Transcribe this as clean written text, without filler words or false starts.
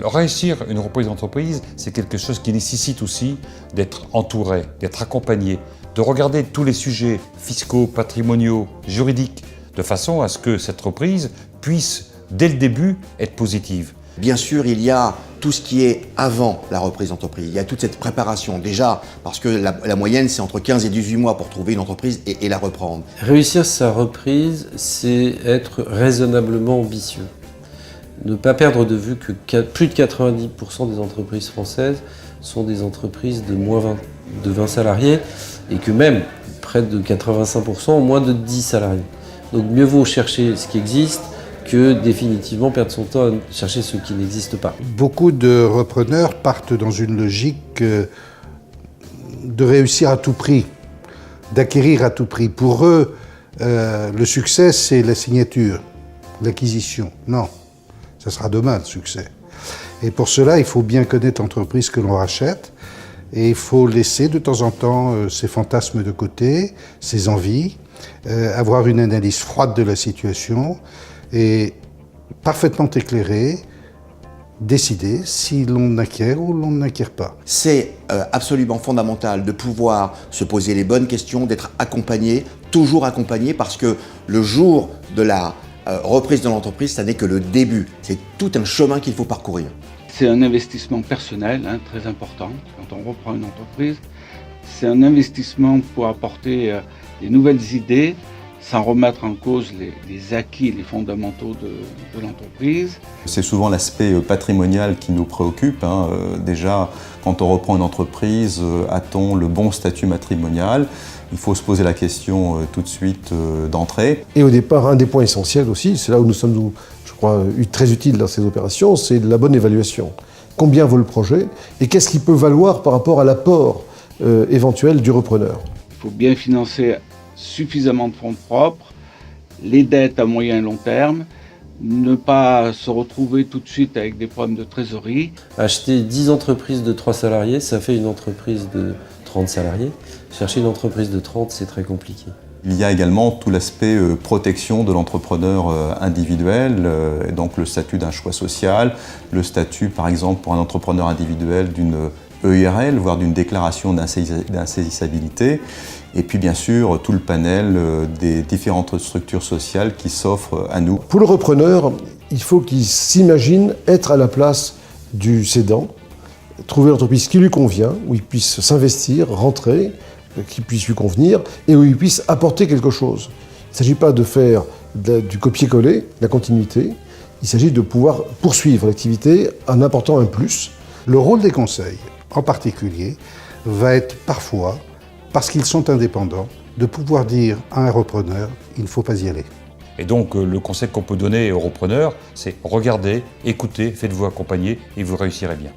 Réussir une reprise d'entreprise, c'est quelque chose qui nécessite aussi d'être entouré, d'être accompagné, de regarder tous les sujets fiscaux, patrimoniaux, juridiques, de façon à ce que cette reprise puisse, dès le début, être positive. Bien sûr, il y a tout ce qui est avant la reprise d'entreprise. Il y a toute cette préparation, déjà, parce que la moyenne, c'est entre 15 et 18 mois pour trouver une entreprise et la reprendre. Réussir sa reprise, c'est être raisonnablement ambitieux. Ne pas perdre de vue que plus de 90% des entreprises françaises sont des entreprises de moins de 20 salariés et que même près de 85% ont moins de 10 salariés. Donc mieux vaut chercher ce qui existe que définitivement perdre son temps à chercher ce qui n'existe pas. Beaucoup de repreneurs partent dans une logique de réussir à tout prix, d'acquérir à tout prix. Pour eux, le succès, c'est la signature, l'acquisition. Non, ça sera demain le succès. Et pour cela, il faut bien connaître l'entreprise que l'on rachète et il faut laisser de temps en temps ses fantasmes de côté, ses envies, avoir une analyse froide de la situation et parfaitement éclairé, décider si l'on acquiert ou l'on n'acquiert pas. C'est absolument fondamental de pouvoir se poser les bonnes questions, d'être accompagné, toujours accompagné, parce que le jour de la reprise de l'entreprise, ça n'est que le début. C'est tout un chemin qu'il faut parcourir. C'est un investissement personnel, très important. Quand on reprend une entreprise, c'est un investissement pour apporter des nouvelles idées, sans remettre en cause les acquis, les fondamentaux de l'entreprise. C'est souvent l'aspect patrimonial qui nous préoccupe. Déjà, quand on reprend une entreprise, a-t-on le bon statut matrimonial ? Il faut se poser la question tout de suite d'entrée. Et au départ, un des points essentiels aussi, c'est là où nous sommes, je crois, très utiles dans ces opérations, c'est la bonne évaluation. Combien vaut le projet et qu'est-ce qu'il peut valoir par rapport à l'apport éventuel du repreneur ? Il faut bien financer suffisamment de fonds propres, les dettes à moyen et long terme, ne pas se retrouver tout de suite avec des problèmes de trésorerie. Acheter 10 entreprises de 3 salariés, ça fait une entreprise de 30 salariés. Chercher une entreprise de 30, c'est très compliqué. Il y a également tout l'aspect protection de l'entrepreneur individuel, et donc le statut d'un choix social, le statut par exemple pour un entrepreneur individuel d'une EIRL, voire d'une déclaration d'insaisissabilité, et puis bien sûr tout le panel des différentes structures sociales qui s'offrent à nous. Pour le repreneur, il faut qu'il s'imagine être à la place du cédant, trouver l'entreprise qui lui convient, où il puisse s'investir, rentrer, qui puisse lui convenir, et où il puisse apporter quelque chose. Il ne s'agit pas de faire du copier-coller, de la continuité, il s'agit de pouvoir poursuivre l'activité en apportant un plus. Le rôle des conseils, en particulier, va être parfois, parce qu'ils sont indépendants, de pouvoir dire à un repreneur, il ne faut pas y aller. Et donc le conseil qu'on peut donner aux repreneurs, c'est regardez, écoutez, faites-vous accompagner et vous réussirez bien.